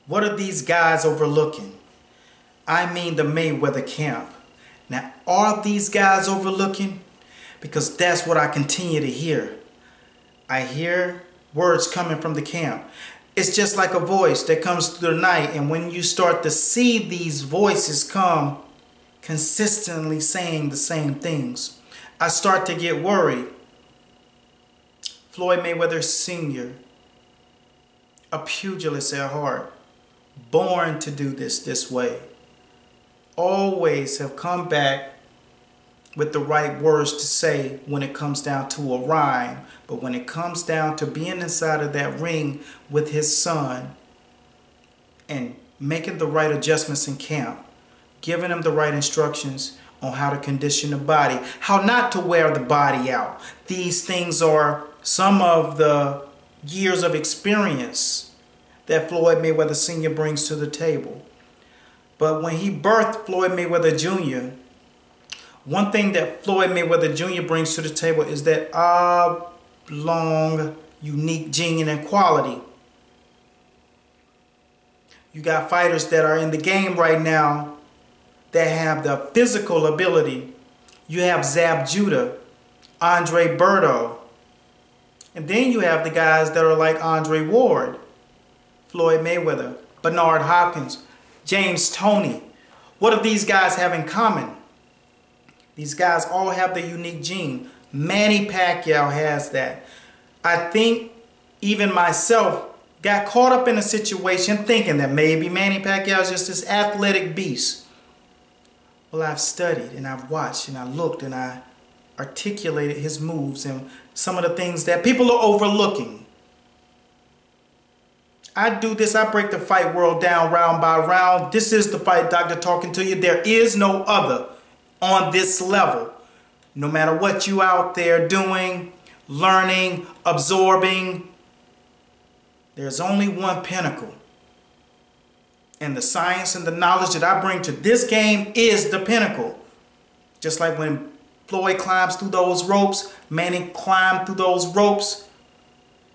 What are these guys overlooking? I mean the Mayweather camp. Now, are these guys overlooking? Because that's what I continue to hear. I hear words coming from the camp. It's just like a voice that comes through the night, and when you start to see these voices come consistently saying the same things, I start to get worried. Floyd Mayweather Sr., a pugilist at heart, born to do this way, always have come back with the right words to say when it comes down to a rhyme. But when it comes down to being inside of that ring with his son and making the right adjustments in camp, giving him the right instructions on how to condition the body, how not to wear the body out. These things are some of the years of experience that Floyd Mayweather Sr. brings to the table. But when he birthed Floyd Mayweather Jr., one thing that Floyd Mayweather Jr. brings to the table is that oblong, unique gene and quality. You got fighters that are in the game right now that have the physical ability. You have Zab Judah, Andre Berto, and then you have the guys that are like Andre Ward, Floyd Mayweather, Bernard Hopkins, James Toney. What do these guys have in common? These guys all have the unique gene. Manny Pacquiao has that. I think even myself got caught up in a situation thinking that maybe Manny Pacquiao is just this athletic beast. Well, I've studied and I've watched and I looked and I articulated his moves and some of the things that people are overlooking. I do this, I break the fight world down round by round. This is the Fight Doctor talking to you. There is no other on this level. No matter what you out there doing, learning, absorbing, there's only one pinnacle. And the science and the knowledge that I bring to this game is the pinnacle. Just like when Floyd climbs through those ropes, Manny climbed through those ropes,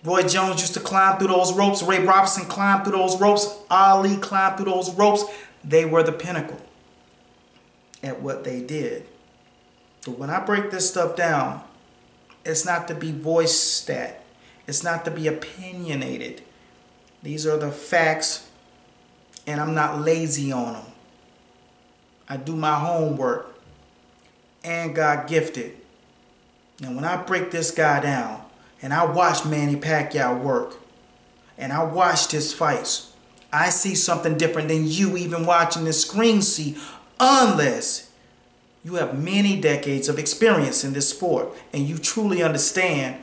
Roy Jones used to climb through those ropes, Ray Robinson climbed through those ropes, Ali climbed through those ropes. They were the pinnacle at what they did. But when I break this stuff down, it's not to be voice stat. It's not to be opinionated. These are the facts, and I'm not lazy on them. I do my homework, and God gifted. And when I break this guy down, and I watch Manny Pacquiao work, and I watched his fights, I see something different than you even watching this screen see, unless you have many decades of experience in this sport and you truly understand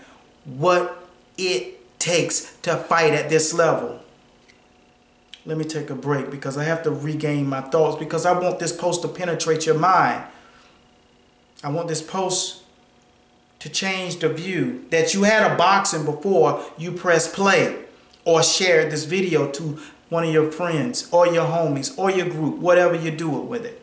what it takes to fight at this level. Let me take a break because I have to regain my thoughts, because I want this post to penetrate your mind. I want this post to change the view that you had of boxing before you press play or share this video to one of your friends or your homies or your group, whatever you do it with it.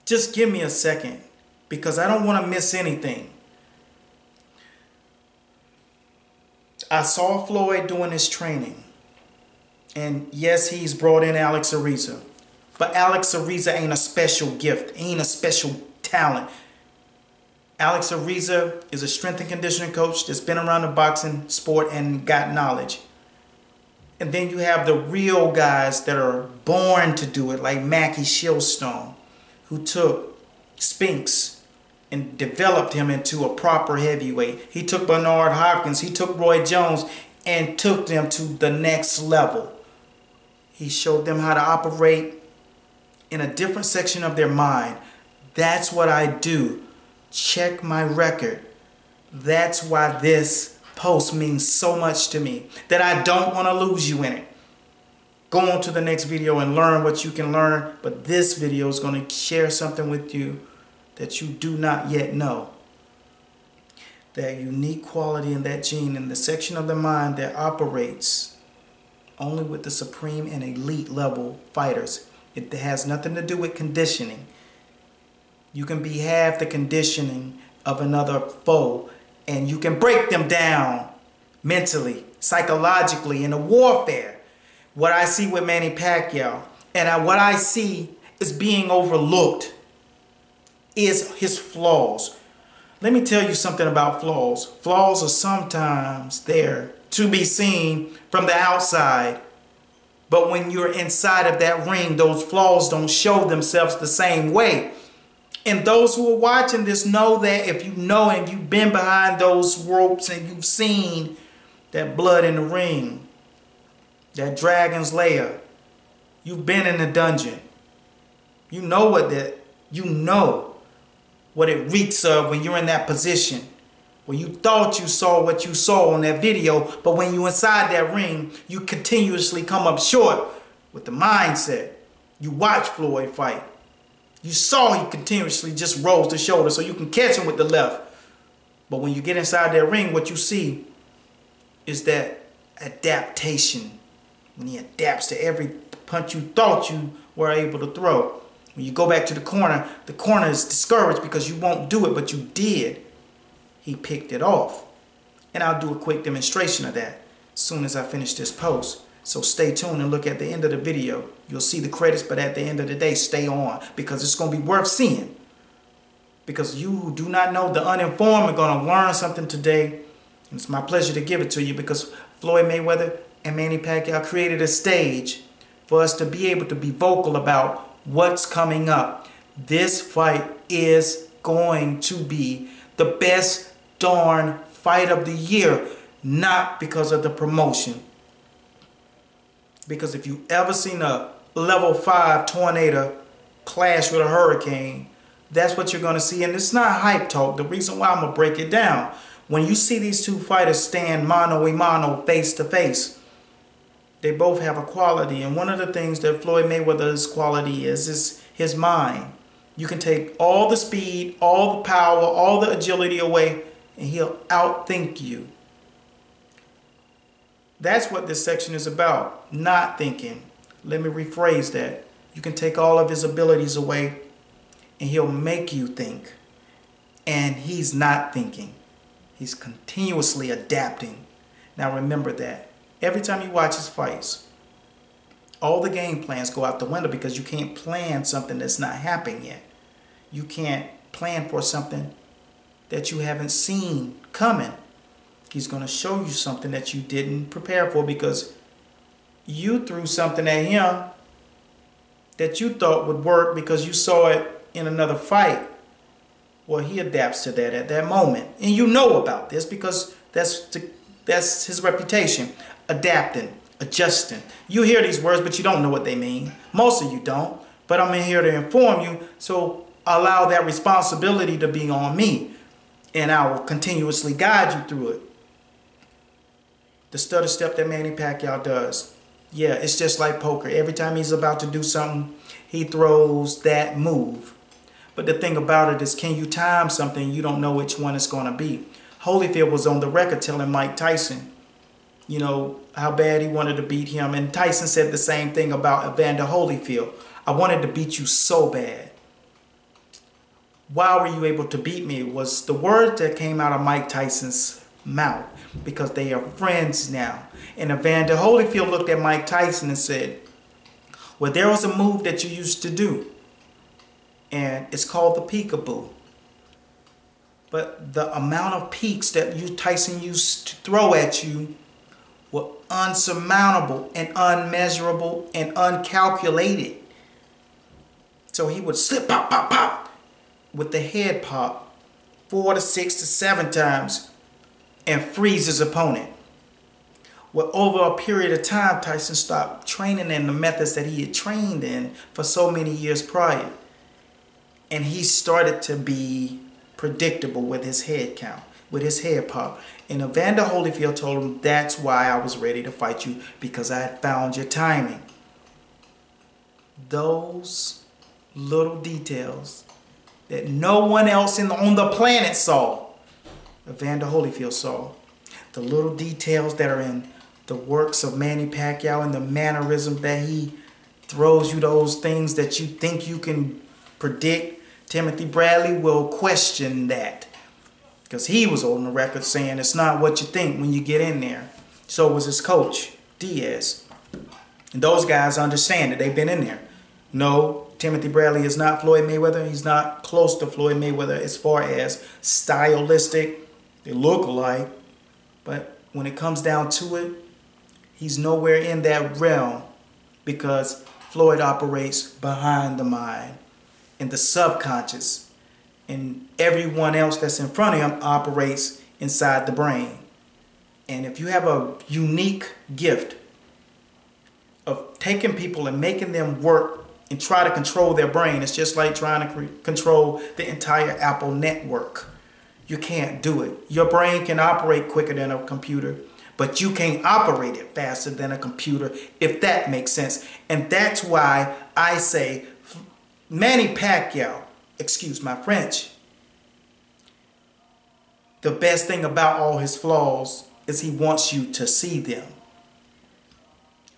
Just give me a second because I don't want to miss anything. I saw Floyd doing his training. And yes, he's brought in Alex Ariza. But Alex Ariza ain't a special gift, ain't a special talent. Alex Ariza is a strength and conditioning coach that's been around the boxing sport and got knowledge. And then you have the real guys that are born to do it, like Mackie Shillstone, who took Spinks and developed him into a proper heavyweight. He took Bernard Hopkins, he took Roy Jones and took them to the next level. He showed them how to operate in a different section of their mind. That's what I do. Check my record. That's why this post means so much to me, that I don't want to lose you in it. Go on to the next video and learn what you can learn, but this video is going to share something with you that you do not yet know. That unique quality in that gene in the section of the mind that operates only with the supreme and elite level fighters. It has nothing to do with conditioning. You can be half the conditioning of another foe and you can break them down mentally, psychologically in the warfare. What I see with Manny Pacquiao, and what I see is being overlooked, is his flaws. Let me tell you something about flaws. Flaws are sometimes there to be seen from the outside. But when you're inside of that ring, those flaws don't show themselves the same way. And those who are watching this know that if you know and you've been behind those ropes and you've seen that blood in the ring, that dragon's lair, you've been in the dungeon. You know what it reeks of when you're in that position. When you thought you saw what you saw on that video, but when you're inside that ring, you continuously come up short with the mindset. You watch Floyd fight. You saw he continuously just rolls the shoulder so you can catch him with the left. But when you get inside that ring, what you see is that adaptation. When he adapts to every punch you thought you were able to throw. When you go back to the corner is discouraged because you won't do it, but you did. He picked it off. And I'll do a quick demonstration of that as soon as I finish this post. So stay tuned and look at the end of the video. You'll see the credits, but at the end of the day, stay on because it's going to be worth seeing. Because you who do not know, the uninformed, are going to learn something today. And it's my pleasure to give it to you because Floyd Mayweather and Manny Pacquiao created a stage for us to be able to be vocal about what's coming up. This fight is going to be the best darn fight of the year, not because of the promotion. Because if you ever seen a level 5 tornado clash with a hurricane, that's what you're going to see. And it's not hype talk. The reason why I'm going to break it down. When you see these two fighters stand mano a mano, face to face, they both have a quality. And one of the things that Floyd Mayweather's quality is his mind. You can take all the speed, all the power, all the agility away, and he'll outthink you. That's what this section is about, not thinking. Let me rephrase that. You can take all of his abilities away, and he'll make you think. And he's not thinking. He's continuously adapting. Now remember that. Every time you watch his fights, all the game plans go out the window because you can't plan something that's not happening yet. You can't plan for something that you haven't seen coming. He's going to show you something that you didn't prepare for because you threw something at him that you thought would work because you saw it in another fight. Well, he adapts to that at that moment. And you know about this because that's his reputation. Adapting, adjusting. You hear these words, but you don't know what they mean. Most of you don't. But I'm in here to inform you, so allow that responsibility to be on me. And I will continuously guide you through it. The stutter step that Manny Pacquiao does. Yeah, it's just like poker. Every time he's about to do something, he throws that move. But the thing about it is, can you time something? You don't know which one it's going to be. Holyfield was on the record telling Mike Tyson, you know, how bad he wanted to beat him. And Tyson said the same thing about Evander Holyfield. I wanted to beat you so bad. Why were you able to beat me? Was the word that came out of Mike Tyson's mouth. Because they are friends now. And Evander Holyfield looked at Mike Tyson and said, well, there was a move that you used to do. And it's called the peekaboo. But the amount of peaks that Tyson used to throw at you were unsurmountable and unmeasurable and uncalculated. So he would slip, pop, pop, pop, with the head pop 4 to 6 to 7 times and freeze his opponent. Well, over a period of time, Tyson stopped training in the methods that he had trained in for so many years prior. And he started to be predictable with his head count, with his head pop. And Evander Holyfield told him, that's why I was ready to fight you, because I had found your timing. Those little details that no one else on the planet saw, Evander Holyfield saw. The little details that are in the works of Manny Pacquiao and the mannerism that he throws you, those things that you think you can predict. Timothy Bradley will question that because he was on the record saying it's not what you think when you get in there. So was his coach, Diaz. And those guys understand it. They've been in there. No, Timothy Bradley is not Floyd Mayweather. He's not close to Floyd Mayweather as far as stylistic. They look alike. But when it comes down to it, he's nowhere in that realm, because Floyd operates behind the mind, in the subconscious, and everyone else that's in front of him operates inside the brain. And if you have a unique gift of taking people and making them work and try to control their brain, it's just like trying to control the entire Apple network. You can't do it. Your brain can operate quicker than a computer, but you can't operate it faster than a computer, if that makes sense. And that's why I say Manny Pacquiao, excuse my French, the best thing about all his flaws is he wants you to see them.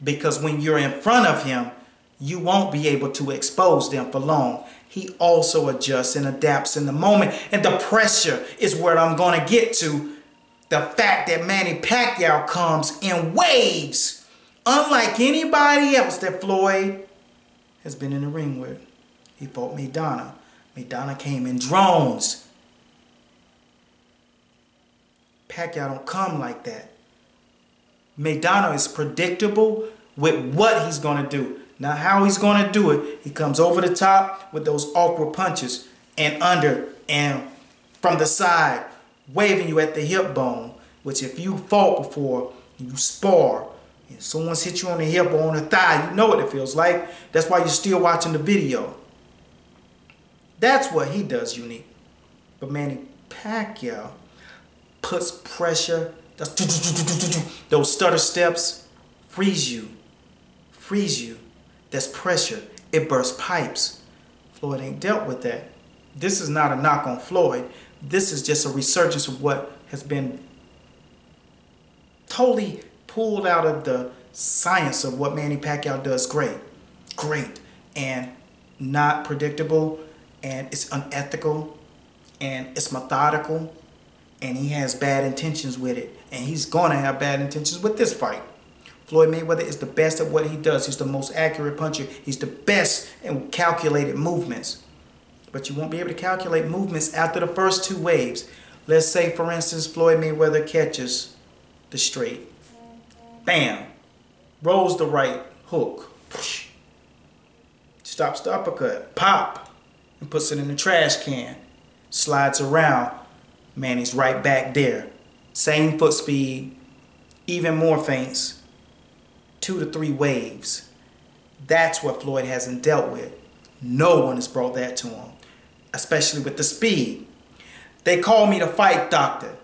Because when you're in front of him, you won't be able to expose them for long. He also adjusts and adapts in the moment. And the pressure is where I'm going to get to. The fact that Manny Pacquiao comes in waves, unlike anybody else that Floyd has been in the ring with. He fought Maidana. Maidana came in drones. Pacquiao don't come like that. Maidana is predictable with what he's going to do. Now how he's going to do it, he comes over the top with those awkward punches and under and from the side, waving you at the hip bone, which if you fought before, you spar, and someone's hit you on the hip or on the thigh, you know what it feels like. That's why you're still watching the video. That's what he does unique. But Manny Pacquiao puts pressure, those stutter steps, freeze you. That's pressure. It bursts pipes. Floyd ain't dealt with that. This is not a knock on Floyd. This is just a resurgence of what has been totally pulled out of the science of what Manny Pacquiao does great. And not predictable, and it's unethical, and it's methodical, and he has bad intentions with it. And he's going to have bad intentions with this fight. Floyd Mayweather is the best at what he does. He's the most accurate puncher. He's the best in calculated movements. But you won't be able to calculate movements after the first two waves. Let's say, for instance, Floyd Mayweather catches the straight. Bam. Rolls the right hook. Stops the uppercut. Pop. And puts it in the trash can. Slides around. Manny's right back there. Same foot speed. Even more feints. 2 to 3 waves. That's what Floyd hasn't dealt with. No one has brought that to him, especially with the speed. They call me the fight doctor.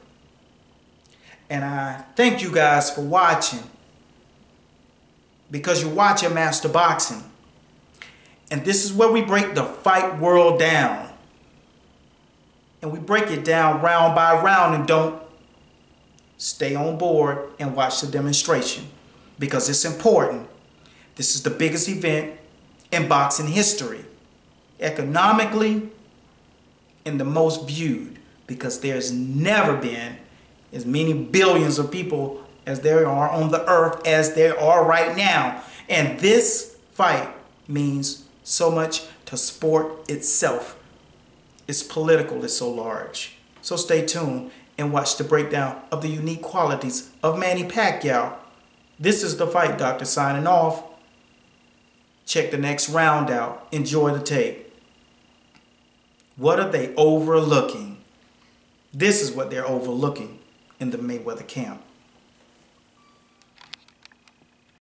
And I thank you guys for watching, because you're watching Master Boxing. And this is where we break the fight world down. And we break it down round by round, and don't stay on board and watch the demonstration, because it's important. This is the biggest event in boxing history, economically, and the most viewed, because there's never been as many billions of people as there are on the earth as there are right now. And this fight means so much to sport itself. It's political, it's so large. So stay tuned and watch the breakdown of the unique qualities of Manny Pacquiao. This is the Fight Doctor signing off. Check the next round out. Enjoy the tape. What are they overlooking? This is what they're overlooking in the Mayweather camp.